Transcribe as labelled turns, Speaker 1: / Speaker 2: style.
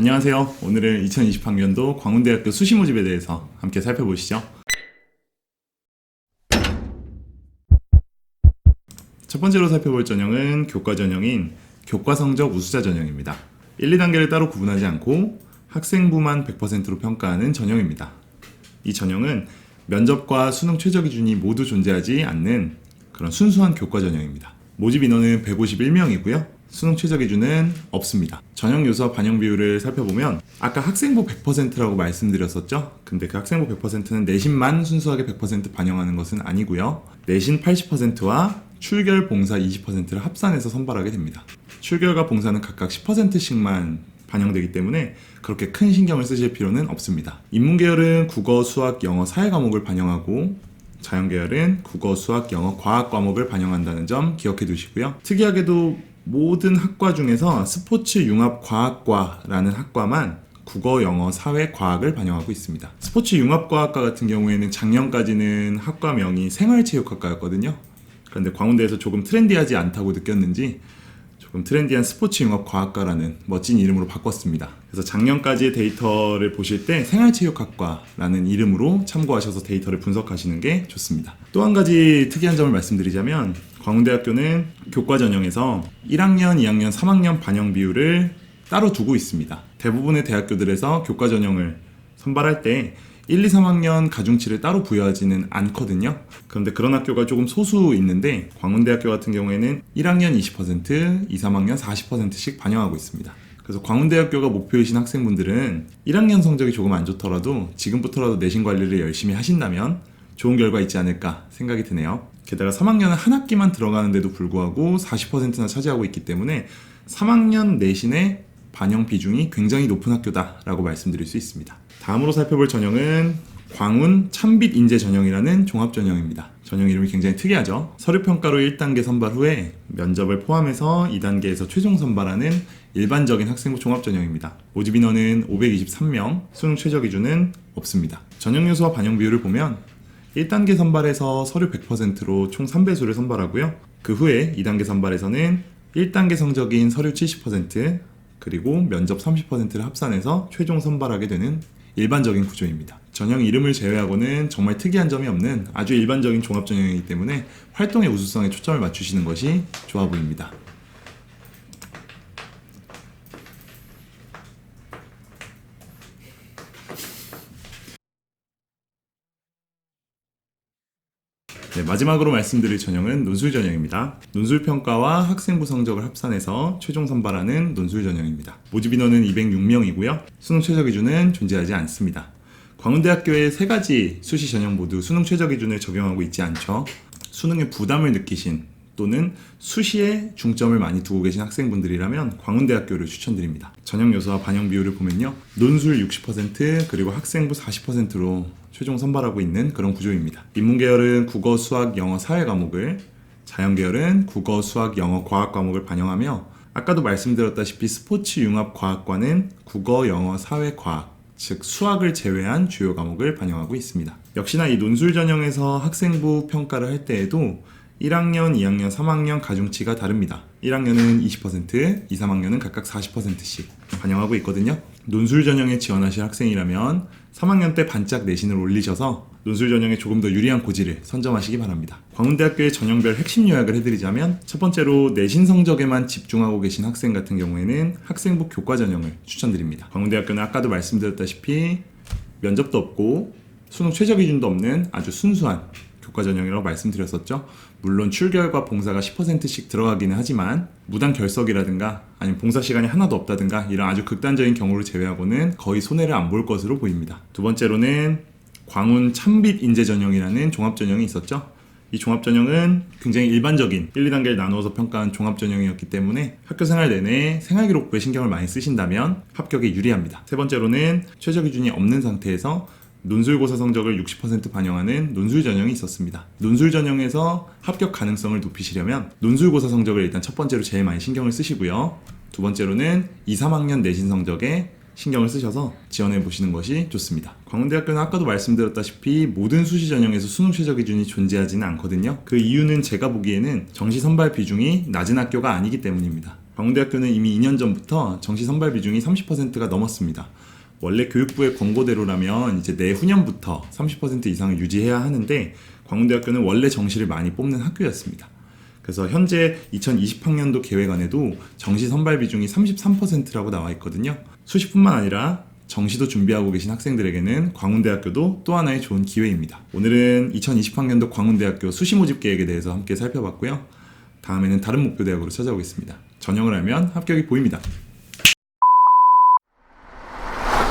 Speaker 1: 안녕하세요. 오늘은 2020학년도 광운대학교 수시 모집에 대해서 함께 살펴보시죠. 첫 번째로 살펴볼 전형은 교과 전형인 교과 성적 우수자 전형입니다. 1, 2단계를 따로 구분하지 않고 학생부만 100%로 평가하는 전형입니다. 이 전형은 면접과 수능 최저 기준이 모두 존재하지 않는 그런 순수한 교과 전형입니다. 모집 인원은 151명이고요. 수능 최저 기준은 없습니다. 전형 요소와 반영 비율을 살펴보면 아까 학생부 100%라고 말씀드렸었죠? 근데 그 학생부 100%는 내신만 순수하게 100% 반영하는 것은 아니고요. 내신 80%와 출결, 봉사 20%를 합산해서 선발하게 됩니다. 출결과 봉사는 각각 10%씩만 반영되기 때문에 그렇게 큰 신경을 쓰실 필요는 없습니다. 인문계열은 국어, 수학, 영어, 사회 과목을 반영하고 자연계열은 국어, 수학, 영어, 과학 과목을 반영한다는 점 기억해 두시고요. 특이하게도 모든 학과 중에서 스포츠 융합과학과라는 학과만 국어, 영어, 사회, 과학을 반영하고 있습니다. 스포츠 융합과학과 같은 경우에는 작년까지는 학과명이 생활체육학과였거든요. 그런데 광운대에서 조금 트렌디하지 않다고 느꼈는지 조금 트렌디한 스포츠 융합과학과라는 멋진 이름으로 바꿨습니다. 그래서 작년까지의 데이터를 보실 때 생활체육학과라는 이름으로 참고하셔서 데이터를 분석하시는 게 좋습니다. 또 한 가지 특이한 점을 말씀드리자면 광운대학교는 교과 전형에서 1학년, 2학년, 3학년 반영 비율을 따로 두고 있습니다. 대부분의 대학교들에서 교과 전형을 선발할 때 1, 2, 3학년 가중치를 따로 부여하지는 않거든요. 그런데 그런 학교가 조금 소수 있는데 광운대학교 같은 경우에는 1학년 20%, 2, 3학년 40%씩 반영하고 있습니다. 그래서 광운대학교가 목표이신 학생분들은 1학년 성적이 조금 안 좋더라도 지금부터라도 내신 관리를 열심히 하신다면 좋은 결과 있지 않을까 생각이 드네요. 게다가 3학년은 한 학기만 들어가는데도 불구하고 40%나 차지하고 있기 때문에 3학년 내신의 반영 비중이 굉장히 높은 학교다라고 말씀드릴 수 있습니다. 다음으로 살펴볼 전형은 광운 참빛 인재 전형이라는 종합 전형입니다. 전형 이름이 굉장히 특이하죠. 서류평가로 1단계 선발 후에 면접을 포함해서 2단계에서 최종 선발하는 일반적인 학생부 종합 전형입니다. 모집 인원은 523명, 수능 최저 기준은 없습니다. 전형 요소와 반영 비율을 보면 1단계 선발에서 서류 100%로 총 3배수를 선발하고요. 그 후에 2단계 선발에서는 1단계 성적인 서류 70%, 그리고 면접 30%를 합산해서 최종 선발하게 되는 일반적인 구조입니다. 전형 이름을 제외하고는 정말 특이한 점이 없는 아주 일반적인 종합 전형이기 때문에 활동의 우수성에 초점을 맞추시는 것이 좋아 보입니다. 네, 마지막으로 말씀드릴 전형은 논술 전형입니다. 논술 평가와 학생부 성적을 합산해서 최종 선발하는 논술 전형입니다. 모집 인원은 206명이고요. 수능 최저 기준은 존재하지 않습니다. 광운대학교의 3가지 수시 전형 모두 수능 최저 기준을 적용하고 있지 않죠. 수능에 부담을 느끼신 또는 수시에 중점을 많이 두고 계신 학생분들이라면 광운대학교를 추천드립니다. 전형 요소와 반영 비율을 보면요. 논술 60% 그리고 학생부 40%로 최종 선발하고 있는 그런 구조입니다. 인문계열은 국어, 수학, 영어, 사회 과목을, 자연계열은 국어, 수학, 영어, 과학 과목을 반영하며 아까도 말씀드렸다시피 스포츠 융합과학과는 국어, 영어, 사회, 과학, 즉 수학을 제외한 주요 과목을 반영하고 있습니다. 역시나 이 논술 전형에서 학생부 평가를 할 때에도 1학년, 2학년, 3학년 가중치가 다릅니다. 1학년은 20%, 2, 3학년은 각각 40%씩 반영하고 있거든요. 논술 전형에 지원하실 학생이라면 3학년 때 반짝 내신을 올리셔서 논술 전형에 조금 더 유리한 고지를 선점하시기 바랍니다. 광운대학교의 전형별 핵심 요약을 해드리자면 첫 번째로 내신 성적에만 집중하고 계신 학생 같은 경우에는 학생부 교과 전형을 추천드립니다. 광운대학교는 아까도 말씀드렸다시피 면접도 없고 수능 최저 기준도 없는 아주 순수한 교과 전형이라고 말씀드렸었죠. 물론 출결과 봉사가 10%씩 들어가기는 하지만 무단 결석이라든가 아니면 봉사 시간이 하나도 없다든가 이런 아주 극단적인 경우를 제외하고는 거의 손해를 안 볼 것으로 보입니다. 두 번째로는 광운 참빛 인재 전형이라는 종합 전형이 있었죠. 이 종합 전형은 굉장히 일반적인 1, 2단계를 나누어서 평가한 종합 전형이었기 때문에 학교 생활 내내 생활기록부에 신경을 많이 쓰신다면 합격에 유리합니다. 세 번째로는 최저 기준이 없는 상태에서 논술고사 성적을 60% 반영하는 논술 전형이 있었습니다. 논술 전형에서 합격 가능성을 높이시려면 논술고사 성적을 일단 첫 번째로 제일 많이 신경을 쓰시고요. 두 번째로는 2, 3학년 내신 성적에 신경을 쓰셔서 지원해 보시는 것이 좋습니다. 광운대학교는 아까도 말씀드렸다시피 모든 수시 전형에서 수능 최저 기준이 존재하지는 않거든요. 그 이유는 제가 보기에는 정시 선발 비중이 낮은 학교가 아니기 때문입니다. 광운대학교는 이미 2년 전부터 정시 선발 비중이 30%가 넘었습니다. 원래 교육부의 권고대로라면 이제 내후년부터 30% 이상을 유지해야 하는데 광운대학교는 원래 정시를 많이 뽑는 학교였습니다. 그래서 현재 2020학년도 계획안에도 정시 선발 비중이 33%라고 나와 있거든요. 수시뿐만 아니라 정시도 준비하고 계신 학생들에게는 광운대학교도 또 하나의 좋은 기회입니다. 오늘은 2020학년도 광운대학교 수시 모집 계획에 대해서 함께 살펴봤고요. 다음에는 다른 목표 대학으로 찾아오겠습니다. 전형을 알면 합격이 보입니다.